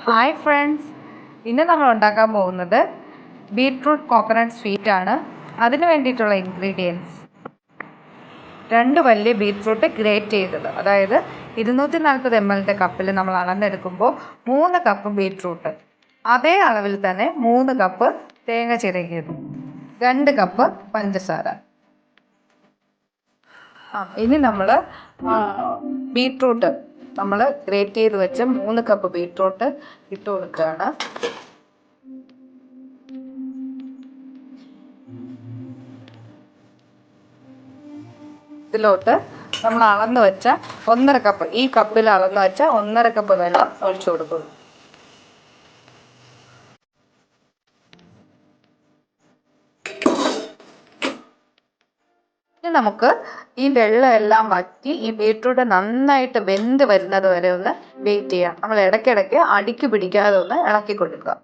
Hi friends, ഇന്ന് നമ്മൾ ഉണ്ടാക്കാൻ പോകുന്നത് ബീട്രൂട്ട് കോക്കനട്ട് സ്വീറ്റ് ആണ്. അതിന് വേണ്ടിയിട്ടുള്ള ഇൻഗ്രീഡിയൻസ്: 2 വലിയ ബീട്രൂട്ട് ഗ്രേറ്റ് ചെയ്തത്, അതായത് 240 ml കപ്പിൽ നമ്മൾ അളന്നെടുക്കുമ്പോൾ 3 കപ്പ് ബീട്രൂട്ട്, അതേ അളവിൽ തന്നെ 3 കപ്പ് തേങ്ങ ചിരകിയത്, 2 കപ്പ് പഞ്ചസാര. ഇനി നമ്മൾ ബീട്രൂട്ട് നമ്മൾ ഗ്രേറ്റ് ചെയ്ത് വെച്ച 3 കപ്പ് ബീട്രൂട്ട് ഇട്ട് കൊടുക്കുകയാണ്. ഇതിലോട്ട് നമ്മൾ അളന്ന് വെച്ച 1.5 കപ്പ്, ഈ കപ്പിൽ അളന്ന് വെച്ച 1.5 കപ്പ് വെള്ളം ഒഴിച്ചു കൊടുക്കുന്നു. ഇനി നമുക്ക് ഈ വെള്ളം എല്ലാം വറ്റി ഈ ബീട്രൂട്ട് നന്നായിട്ട് വെന്ത് വരുന്നത് വരെ ഒന്ന് വെയിറ്റ് ചെയ്യാം. നമ്മൾ ഇടയ്ക്കിടയ്ക്ക് അടിക്ക് പിടിക്കാതെ ഒന്ന് ഇളക്കി കൊടുക്കുക.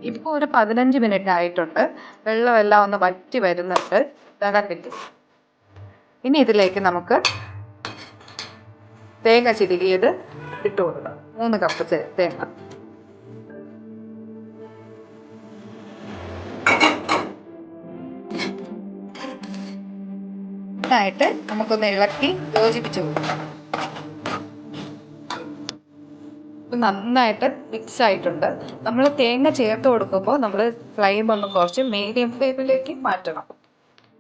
ഇപ്പോൾ ഒരു 15 മിനിറ്റ് ആയിട്ടുണ്ട്. വെള്ളം എല്ലാം ഒന്ന് വറ്റി വരുന്നുണ്ട്. കിട്ടി. ഇനി ഇതിലേക്ക് നമുക്ക് തേങ്ങ ചിരകിയത് ഇട്ട് കൊടുക്കാം. 3 കപ്പ് തേങ്ങ. ായിട്ട് നമുക്കൊന്ന് ഇളക്കി യോജിപ്പിച്ച് കൊടുക്കാം. നന്നായിട്ട് മിക്സ് ആയിട്ടുണ്ട്. നമ്മൾ തേങ്ങ ചേർത്ത് കൊടുക്കുമ്പോൾ നമ്മൾ ഫ്ലെയിം ഒന്ന് കുറച്ച് മീഡിയം ഫ്ലെയിമിലേക്ക് മാറ്റണം.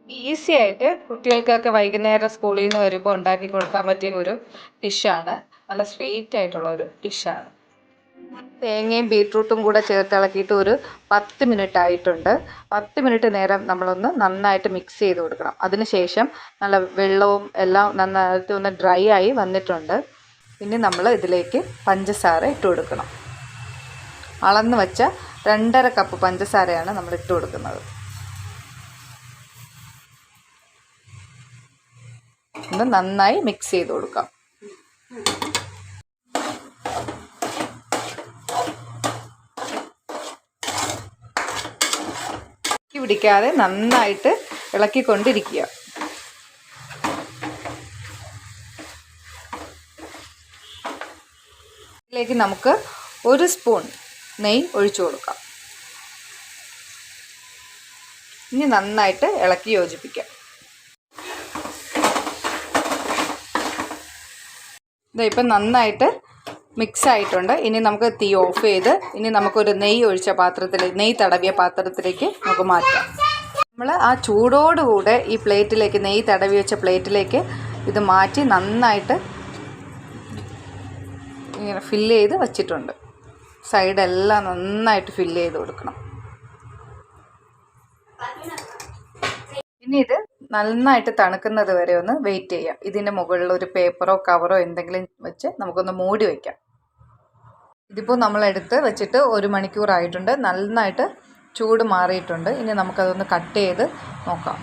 ഈസി ആയിട്ട് കുട്ടികൾക്കൊക്കെ വൈകുന്നേരം സ്കൂളിൽ നിന്ന് വരുമ്പോൾ ഉണ്ടാക്കി കൊടുക്കാൻ പറ്റിയ ഒരു ഡിഷാണ്. നല്ല സ്വീറ്റ് ആയിട്ടുള്ള ഒരു ഡിഷാണ്. തേങ്ങയും ബീട്രൂട്ടും കൂടെ ചേർത്ത് ഇളക്കിയിട്ട് ഒരു 10 മിനിറ്റ് ആയിട്ടുണ്ട്. 10 മിനിറ്റ് നേരം നമ്മളൊന്ന് നന്നായിട്ട് മിക്സ് ചെയ്ത് കൊടുക്കണം. അതിനുശേഷം നല്ല വെള്ളവും എല്ലാം നന്നായിട്ട് ഒന്ന് ഡ്രൈ ആയി വന്നിട്ടുണ്ട്. ഇനി നമ്മൾ ഇതിലേക്ക് പഞ്ചസാര ഇട്ട് കൊടുക്കണം. അളന്ന് വെച്ച 2.5 കപ്പ് പഞ്ചസാരയാണ് നമ്മൾ ഇട്ട് കൊടുക്കുന്നത്. ഒന്ന് നന്നായി മിക്സ് ചെയ്ത് കൊടുക്കാം. പിടിക്കാതെ നന്നായിട്ട് ഇളക്കിക്കൊണ്ടിരിക്കുക. ഇതിലേക്ക് നമുക്ക് 1 സ്പൂൺ നെയ്യ് ഒഴിച്ചു കൊടുക്കാം. ഇനി നന്നായിട്ട് ഇളക്കി യോജിപ്പിക്കാം. ഇപ്പം നന്നായിട്ട് മിക്സ് ആയിട്ടുണ്ട്. ഇനി നമുക്ക് തീ ഓഫ് ചെയ്ത് ഇനി നമുക്കൊരു നെയ്യ് തടവിയ പാത്രത്തിലേക്ക് നമുക്ക് മാറ്റാം. നമ്മൾ ആ ചൂടോടുകൂടെ ഈ പ്ലേറ്റിലേക്ക്, നെയ്യ് തടവി വെച്ച പ്ലേറ്റിലേക്ക് ഇത് മാറ്റി നന്നായിട്ട് ഇങ്ങനെ ഫില്ല് ചെയ്ത് വച്ചിട്ടുണ്ട്. സൈഡെല്ലാം നന്നായിട്ട് ഫില്ല് ചെയ്ത് കൊടുക്കണം. ഇനി ഇത് നന്നായിട്ട് തണുക്കുന്നത് വരെ ഒന്ന് വെയിറ്റ് ചെയ്യാം. ഇതിൻ്റെ മുകളിൽ ഒരു പേപ്പറോ കവറോ എന്തെങ്കിലും വെച്ച് നമുക്കൊന്ന് മൂടി വയ്ക്കാം. ഇതിപ്പോൾ നമ്മളെടുത്ത് വെച്ചിട്ട് 1 മണിക്കൂറായിട്ടുണ്ട്. നന്നായിട്ട് ചൂട് മാറിയിട്ടുണ്ട്. ഇനി നമുക്കതൊന്ന് കട്ട് ചെയ്ത് നോക്കാം.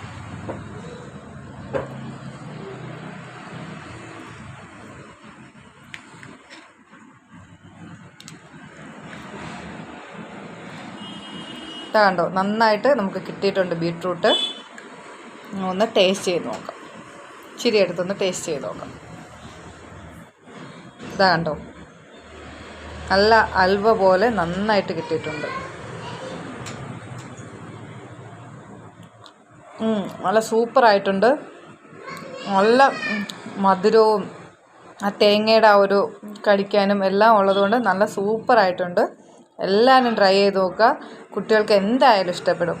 കണ്ടോ, നന്നായിട്ട് നമുക്ക് കിട്ടിയിട്ടുണ്ട് ബീട്രൂട്ട്. ഒന്ന് ടേസ്റ്റ് ചെയ്ത് നോക്കാം. ഇച്ചിരി എടുത്തൊന്ന് ടേസ്റ്റ് ചെയ്ത് നോക്കാം. ഇതാ കണ്ടോ, നല്ല അൽവ പോലെ നന്നായിട്ട് കിട്ടിയിട്ടുണ്ട്. നല്ല സൂപ്പറായിട്ടുണ്ട്. നല്ല മധുരവും ആ തേങ്ങയുടെ ആ ഒരു കടിക്കാനും എല്ലാം ഉള്ളതുകൊണ്ട് നല്ല സൂപ്പറായിട്ടുണ്ട്. എല്ലാവരും ട്രൈ ചെയ്ത് നോക്കുക. കുട്ടികൾക്ക് എന്തായാലും ഇഷ്ടപ്പെടും.